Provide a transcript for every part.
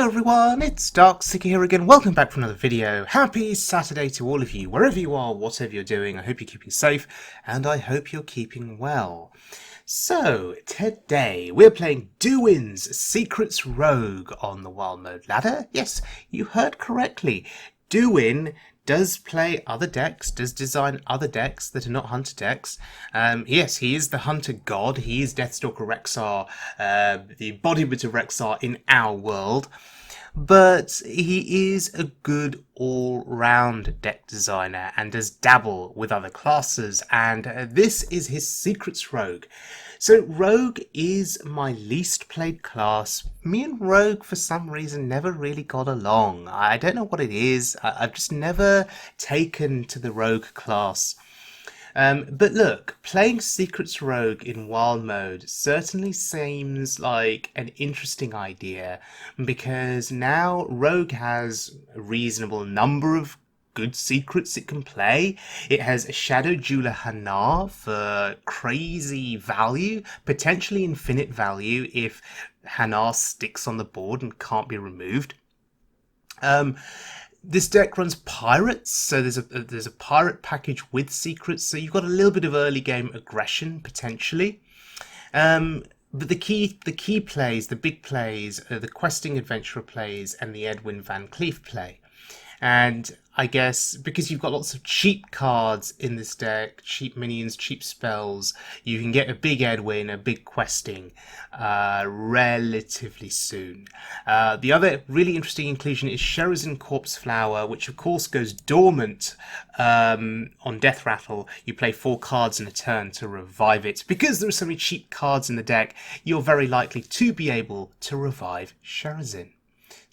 Hello everyone, it's Darkseeker here again. Welcome back for another video. Happy Saturday to all of you, wherever you are, whatever you're doing. I hope you're keeping safe, and I hope you're keeping well. So, today we're playing Duwin's Secrets Rogue on the Wild Mode ladder. Yes, you heard correctly. Duwin does play other decks, does design other decks that are not Hunter decks. Yes, he is the Hunter God. He is Deathstalker Rexxar, the embodiment of Rexxar in our world. But he is a good all-round deck designer and does dabble with other classes, and this is his Secrets Rogue. So Rogue is my least played class. Me and Rogue for some reason never really got along. I don't know what it is. I've just never taken to the Rogue class. But look, playing Secrets Rogue in Wild Mode certainly seems like an interesting idea, because now Rogue has a reasonable number of good secrets it can play. It has Shadow Jeweler Hanar for crazy value, potentially infinite value if Hanar sticks on the board and can't be removed. This deck runs pirates, so there's a pirate package with secrets, so you've got a little bit of early game aggression potentially. But the key plays, the big plays, are the questing adventurer plays and the Edwin Van Cleef play. And I guess because you've got lots of cheap cards in this deck, cheap minions, cheap spells, you can get a big Edwin, a big questing relatively soon. The other really interesting inclusion is Sherazin Corpse Flower, which of course goes dormant on Death Rattle. You play 4 cards in a turn to revive it. Because there are so many cheap cards in the deck, you're very likely to be able to revive Sherazin.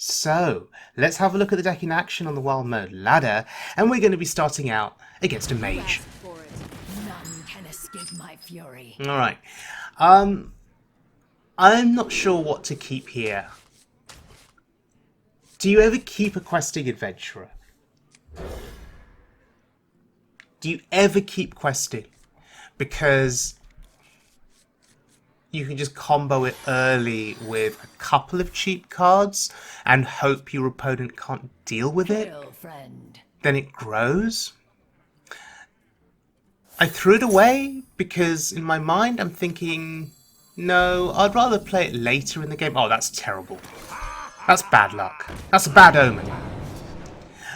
So, let's have a look at the deck in action on the Wild Mode ladder, and we're going to be starting out against a mage. None can escape my fury. Alright. I'm not sure what to keep here. Do you ever keep a questing adventurer? Do you ever keep questing? Because you can just combo it early with a couple of cheap cards and hope your opponent can't deal with it. Then it grows. I threw it away because in my mind I'm thinking, no, I'd rather play it later in the game. Oh, that's terrible. That's bad luck. That's a bad omen.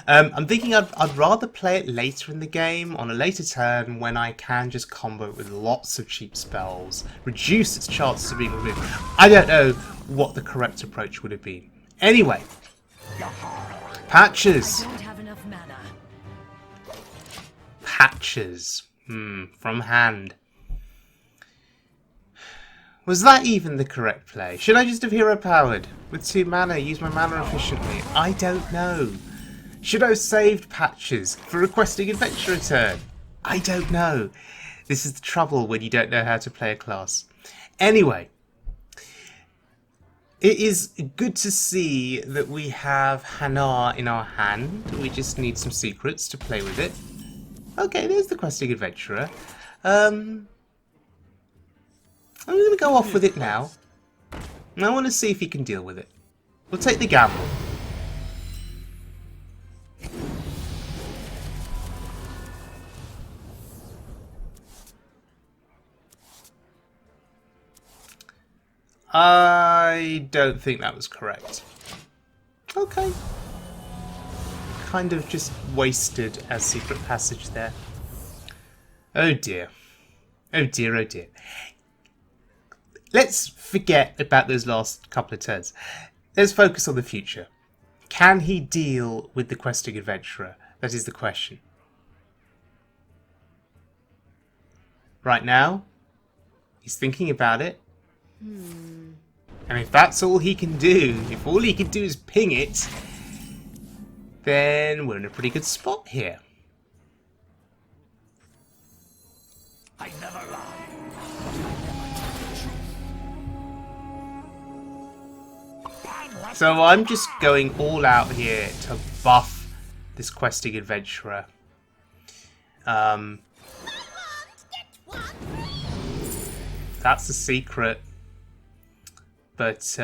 I'm thinking I'd rather play it later in the game, on a later turn, when I can just combo it with lots of cheap spells, reduce its chances of being removed. I don't know what the correct approach would have been. Anyway, patches. I don't have enough mana. Patches. From hand. Was that even the correct play? Should I just have hero powered with 2 mana, use my mana efficiently? I don't know. Should I have saved patches for requesting adventure return? I don't know. This is the trouble when you don't know how to play a class. Anyway, it is good to see that we have Hanar in our hand. We just need some secrets to play with it. Okay, there's the questing adventurer. I'm going to go off with it now. And I want to see if he can deal with it. We'll take the gamble. I don't think that was correct. Okay. Kind of just wasted a secret passage there. Oh dear. Oh dear, oh dear. Let's forget about those last couple of turns. Let's focus on the future. Can he deal with the questing adventurer? That is the question. Right now, he's thinking about it. And if that's all he can do, if all he can do is ping it, then we're in a pretty good spot here. I never lie. So I'm just going all out here to buff this questing adventurer. That's the secret. But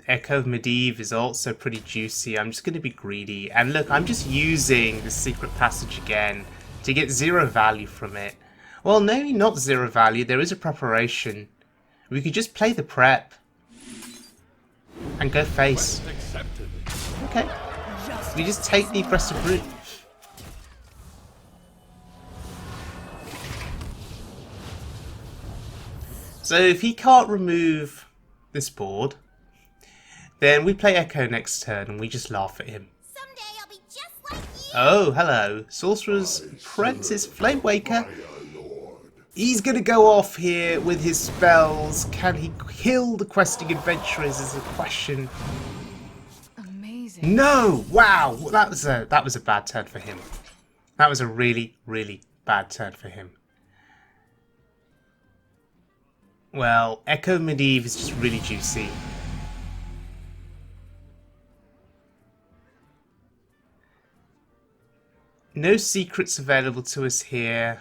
Echo of Medivh is also pretty juicy. I'm just going to be greedy. And look, I'm just using the secret passage again to get 0 value from it. Well, no, not 0 value. There is a preparation. We could just play the prep. And go face. Okay. We just take the aggressive route. So if he can't remove this board, then we play Echo next turn and we just laugh at him. Someday I'll be just like you. Oh, hello. Sorcerer's Apprentice Flame Waker. He's going to go off here with his spells. Can he kill the questing adventurers is a question. Amazing. No! Wow! That was a bad turn for him. That was a really, really bad turn for him. Well, Echo Medivh is just really juicy. No secrets available to us here.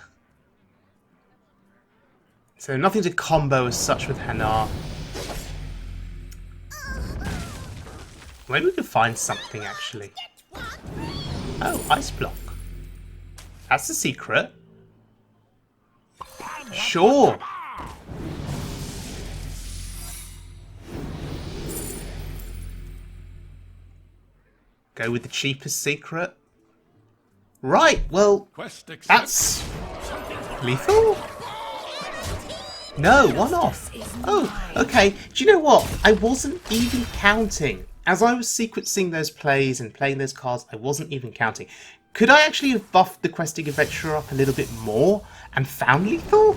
So nothing to combo as such with Hanar. Maybe we could find something actually. Oh, Ice Block. That's the secret. Sure. Go with the cheapest secret. Right, well, that's lethal? No, one off. Oh, okay. Do you know what? I wasn't even counting. As I was sequencing those plays and playing those cards, I wasn't even counting. Could I actually have buffed the Questing Adventurer up a little bit more and found lethal?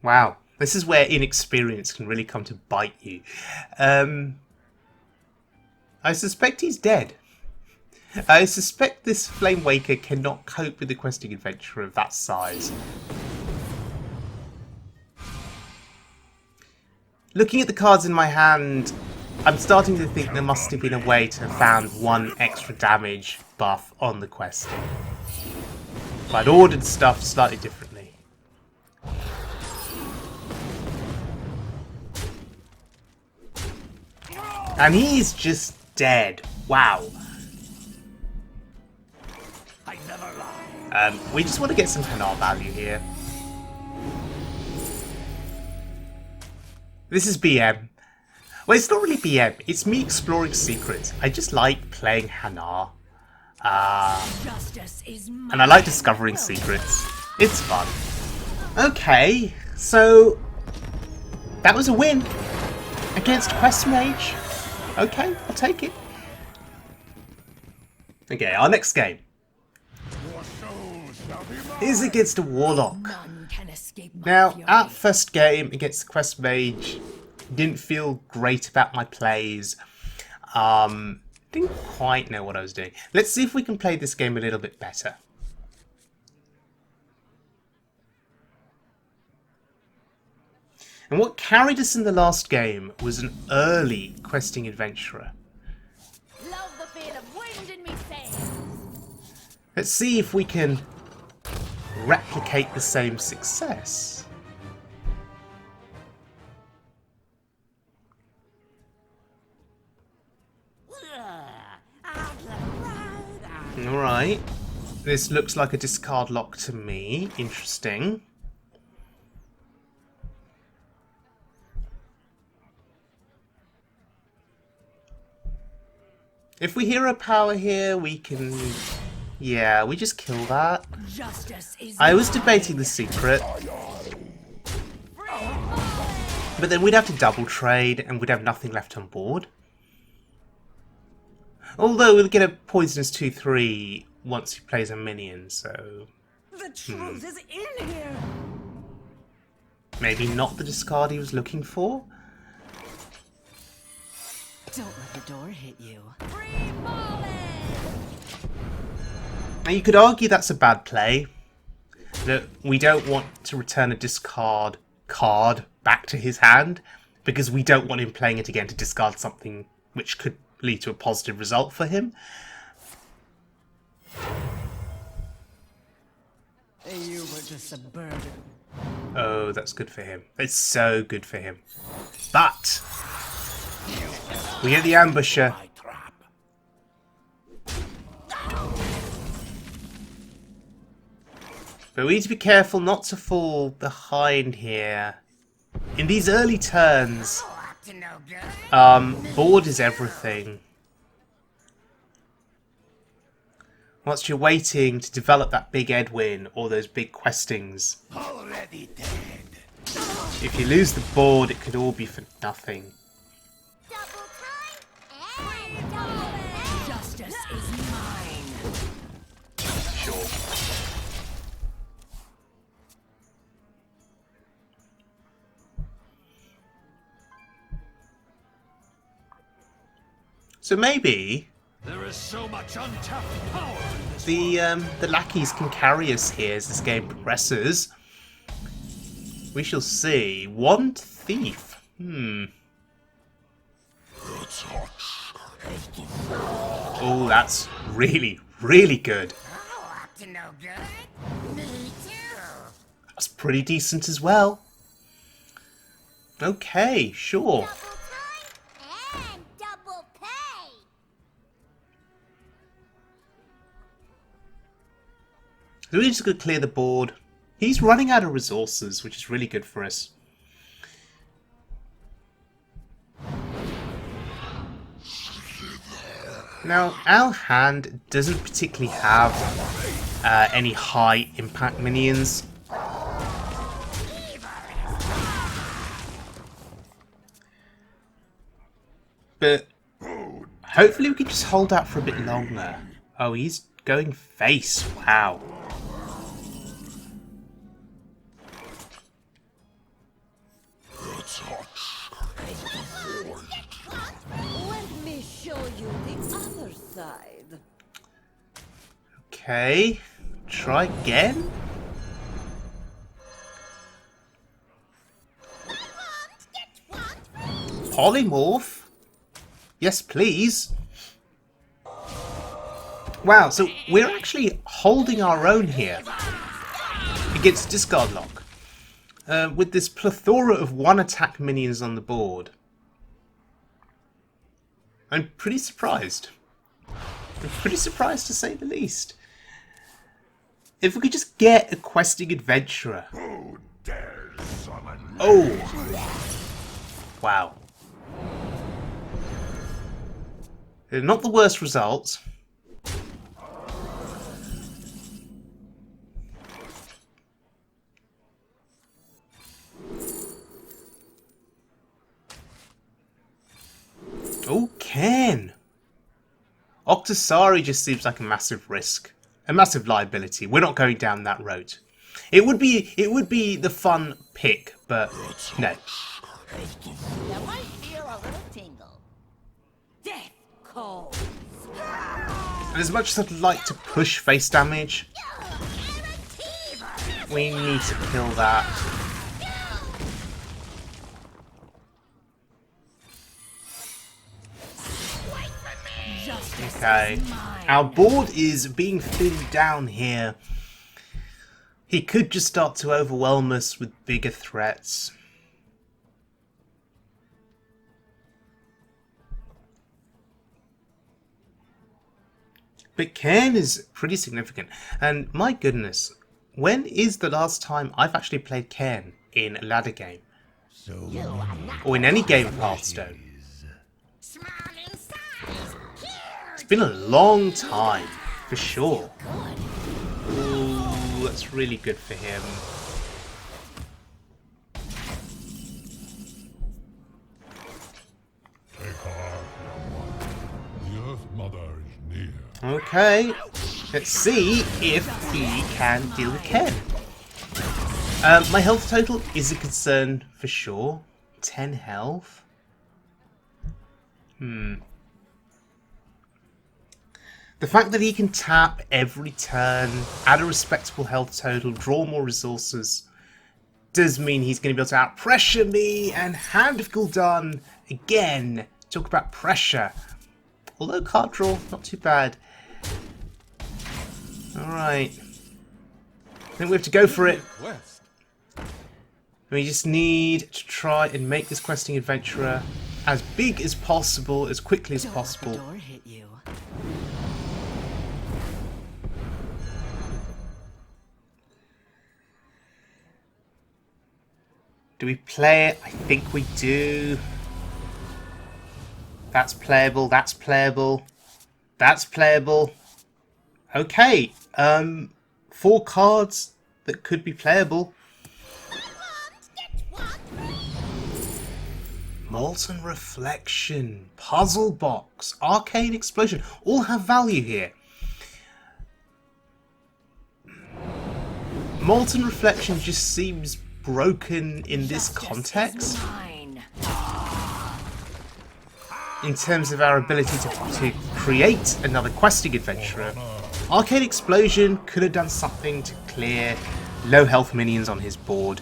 Wow. This is where inexperience can really come to bite you. I suspect he's dead. I suspect this Flame Waker cannot cope with the Questing Adventurer of that size. Looking at the cards in my hand, I'm starting to think there must have been a way to have found 1 extra damage buff on the Questing. But I'd ordered stuff slightly differently. And he's just dead. Wow. I never lie. We just want to get some Hanar value here. This is BM. Well, it's not really BM. It's me exploring secrets. I just like playing Hanar. And I like discovering secrets. It's fun. Okay, so that was a win against Quest Mage. Okay, I'll take it. Okay, our next game is against a warlock. None can escape my Now, fury. our first game against the Quest Mage, didn't feel great about my plays. Didn't quite know what I was doing. Let's see if we can play this game a little bit better. And what carried us in the last game was an early Questing Adventurer. Love the feel of wind in me sails. Let's see if we can replicate the same success. Alright. This looks like a discard lock to me. Interesting. If we hero power here, we can... Yeah, we just kill that. Justice is I was mine. debating the secret. But then we'd have to double trade and we'd have nothing left on board. Although we'll get a poisonous 2/3 once he plays a minion, so... The truth is in here. Maybe not the discard he was looking for? Don't let the door hit you. Free falling. Now you could argue that's a bad play. That we don't want to return a discard card back to his hand, because we don't want him playing it again to discard something which could lead to a positive result for him. You were just a burden. Oh, that's good for him. It's so good for him. But we get the ambusher. My trap. But we need to be careful not to fall behind here. In these early turns, board is everything. Once you're waiting to develop that big Edwin or those big questings, Already dead. if you lose the board, it could all be for nothing. Double time and double Justice is mine. Sure. So maybe There is so much untapped power in this the lackeys can carry us here as this game progresses. We shall see. One thief. Oh, that's really, really good. up to no good. Me too. That's pretty decent as well. Okay, sure. Double time and double pay. So we just got to clear the board. He's running out of resources, which is really good for us. Now, our hand doesn't particularly have any high impact minions. But hopefully we can just hold out for a bit longer. Oh, he's going face. Wow. Let me show you the other side. Okay, try again. Polymorph? Yes, please. Wow, so we're actually holding our own here against Discard Lock. With this plethora of one-attack minions on the board. I'm pretty surprised. I'm pretty surprised to say the least. If we could just get a questing adventurer. Who dares summon me? Oh! Wow. Not the worst results. Oh, Ken! Octosari just seems like a massive risk. A massive liability. We're not going down that road. It would be the fun pick, but no. You might feel a little tingle. Death calls. And as much as I'd like to push face damage, we need to kill that. Justice Okay. is mine. Our board is being thinned down here. He could just start to overwhelm us with bigger threats. But Cairn is pretty significant. And my goodness, when is the last time I've actually played Cairn in a ladder game? Or in any game of Hearthstone? Small in size. Here. It's been a long time, for sure. Ooh, that's really good for him. Take heart, young one. The Earth Mother is near. Okay, let's see if he can deal with Ken. My health total is a concern for sure. 10 health. The fact that he can tap every turn, add a respectable health total, draw more resources, does mean he's going to be able to out-pressure me, and Hand of Gul'dan, again, talk about pressure. Although card draw, not too bad. Alright. I think we have to go for it. We just need to try and make this questing adventurer as big as possible, as quickly as possible. Door hit you. Do we play it? I think we do. That's playable, that's playable. That's playable. Okay, 4 cards that could be playable. Molten Reflection, Puzzle Box, Arcane Explosion, all have value here. Molten Reflection just seems broken in this context. In terms of our ability to create another questing adventurer. Arcane Explosion could have done something to clear low health minions on his board.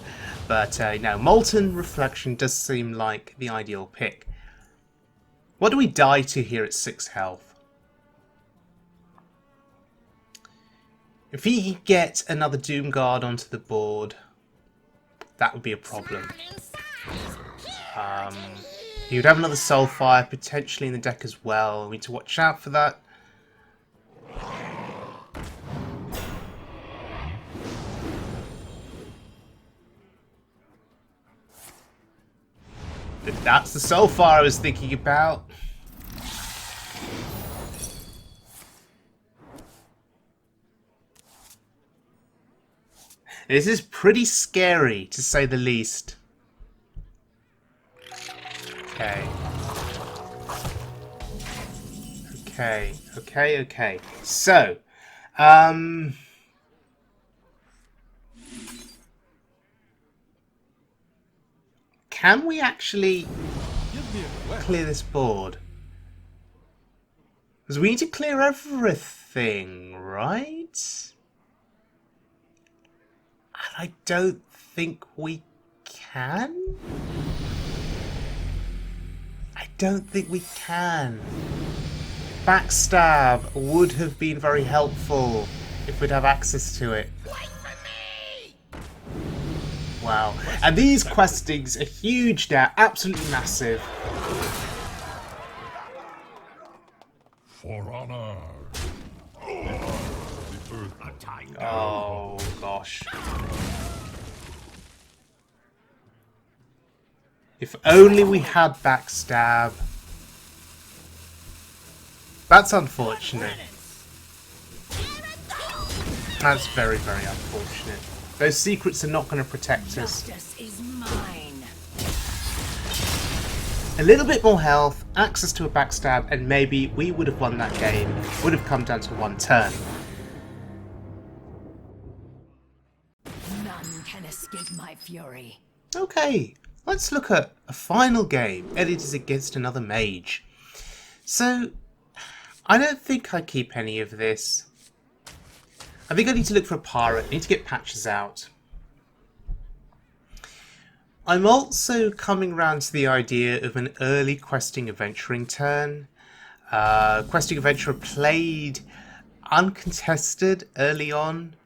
But no, Molten Reflection does seem like the ideal pick. What do we die to here at 6 health? If he could get another Doom Guard onto the board, that would be a problem. He would have another Soulfire potentially in the deck as well. We need to watch out for that. But that's the Soulfire I was thinking about. This is pretty scary, to say the least. Okay. Okay. So, can we actually clear this board? Because we need to clear everything, right? And I don't think we can. I don't think we can. Backstab would have been very helpful if we'd have access to it. Wow. And these questings are huge now, absolutely massive. For honor. Oh gosh. If only we had backstab. That's unfortunate. That's very, very unfortunate. Those secrets are not going to protect us. Justice is mine. A little bit more health, access to a backstab, and maybe we would have won that game. Would have come down to 1 turn. None can escape my fury. Okay, let's look at a final game. It is against another mage. So, I don't think I keep any of this. I think I need to look for a pirate. I need to get patches out. I'm also coming around to the idea of an early questing adventuring turn. Questing adventurer played uncontested early on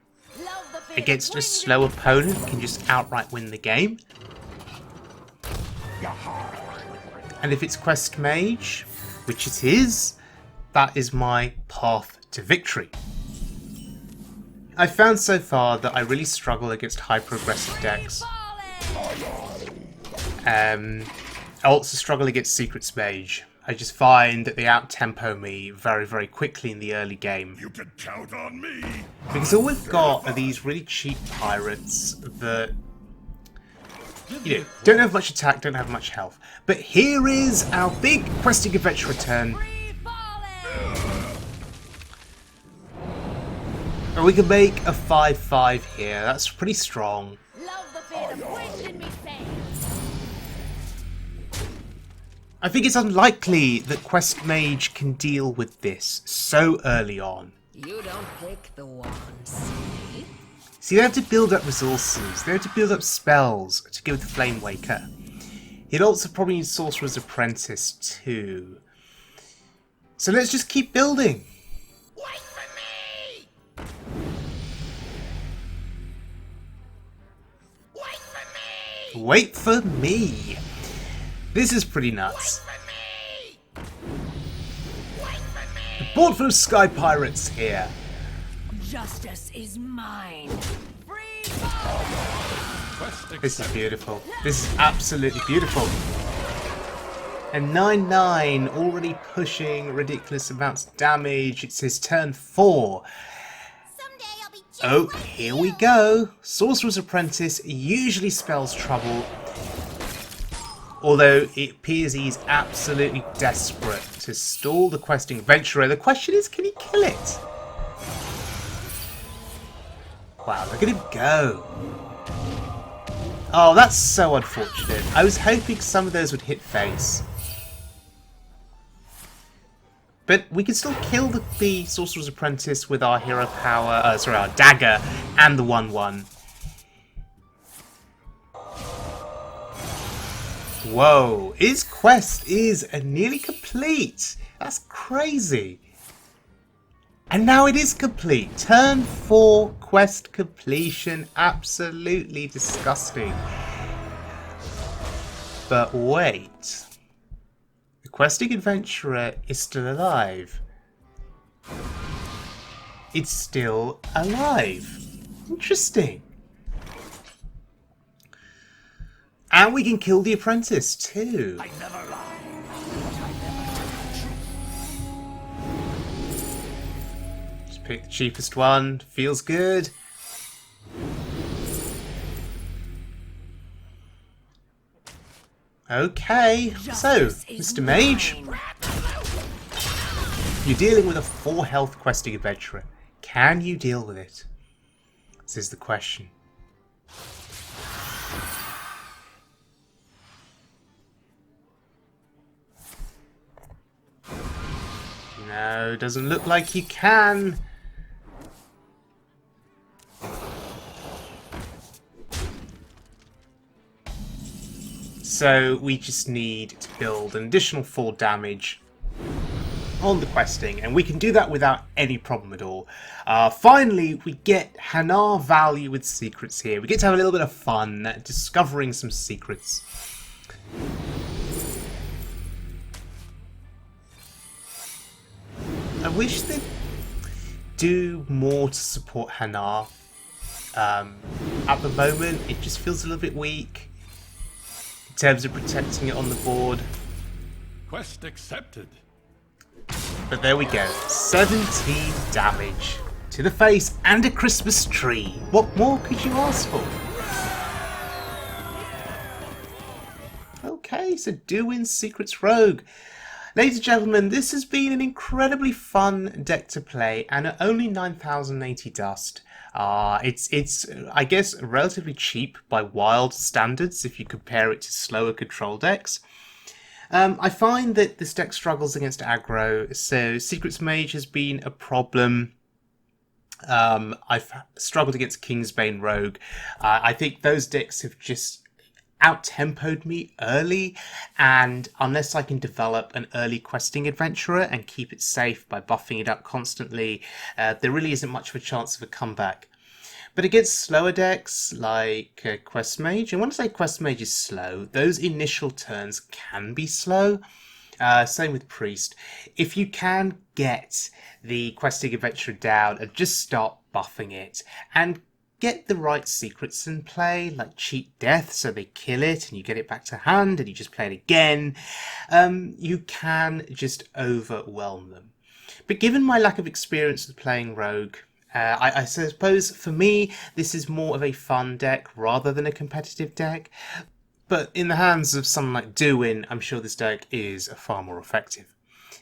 against a slow opponent, can just outright win the game. And if it's quest mage, which it is, that is my path to victory. I've found so far that I really struggle against hyper-aggressive decks. I also struggle against Secrets Mage. I just find that they out-tempo me very, very quickly in the early game. You can count on me. Because all we've got are these really cheap pirates that, you know, don't have much attack, don't have much health. But here is our big questing adventure return. And we can make a 5-5 here. That's pretty strong. Love the feel of wind in me saying. I think it's unlikely that Quest Mage can deal with this so early on. You don't pick the ones. See, they have to build up resources. They have to build up spells to go with the Flame Waker. He'd also probably need Sorcerer's Apprentice too. So let's just keep building. Wait for me. Wait for me. Wait for me. This is pretty nuts. The board full of sky pirates here. Justice is mine. This is beautiful. This is absolutely beautiful. And 9/9 already pushing ridiculous amounts of damage. It's his turn 4. Oh, here we go. Sorcerer's Apprentice usually spells trouble. Although it appears he's absolutely desperate to stall the questing adventurer. The question is, can he kill it? Wow, look at him go. Oh, that's so unfortunate. I was hoping some of those would hit face. But we can still kill the Sorcerer's Apprentice with our hero power, our dagger, and the 1/1. Whoa, his quest is nearly complete. That's crazy. And now it is complete. Turn 4 quest completion. Absolutely disgusting. But wait. The questing adventurer is still alive. It's still alive. Interesting. And we can kill the apprentice too. I never lie. Just pick the cheapest one. Feels good. Okay, so, Mr. Mage, you're dealing with a 4 health questing adventurer. Can you deal with it? This is the question. No, doesn't look like you can. So we just need to build an additional 4 damage on the questing, and we can do that without any problem at all. Finally, we get Hanar value with secrets here. We get to have a little bit of fun discovering some secrets. I wish they'd do more to support Hanar. At the moment, it just feels a little bit weak in terms of protecting it on the board. Quest accepted. But there we go. 17 damage to the face and a Christmas tree. What more could you ask for? Okay, so Duwin Secrets Rogue. Ladies and gentlemen, this has been an incredibly fun deck to play, and at only 9,080 dust. It's I guess relatively cheap by wild standards if you compare it to slower control decks. I find that this deck struggles against aggro, so Secrets Mage has been a problem. I've struggled against Kingsbane Rogue. I think those decks have just out-tempoed me early, and unless I can develop an early questing adventurer and keep it safe by buffing it up constantly, there really isn't much of a chance of a comeback. But against slower decks like Quest Mage, and when I say Quest Mage is slow, those initial turns can be slow. Same with Priest. If you can get the questing adventurer down and just stop buffing it and get the right secrets in play, like cheat death so they kill it and you get it back to hand and you just play it again, you can just overwhelm them. But given my lack of experience with playing Rogue, I suppose for me this is more of a fun deck rather than a competitive deck. But in the hands of someone like Duwin, I'm sure this deck is far more effective.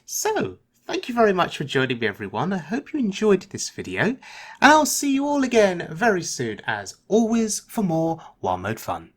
So, thank you very much for joining me, everyone. I hope you enjoyed this video, and I'll see you all again very soon, as always, for more Wild Mode fun.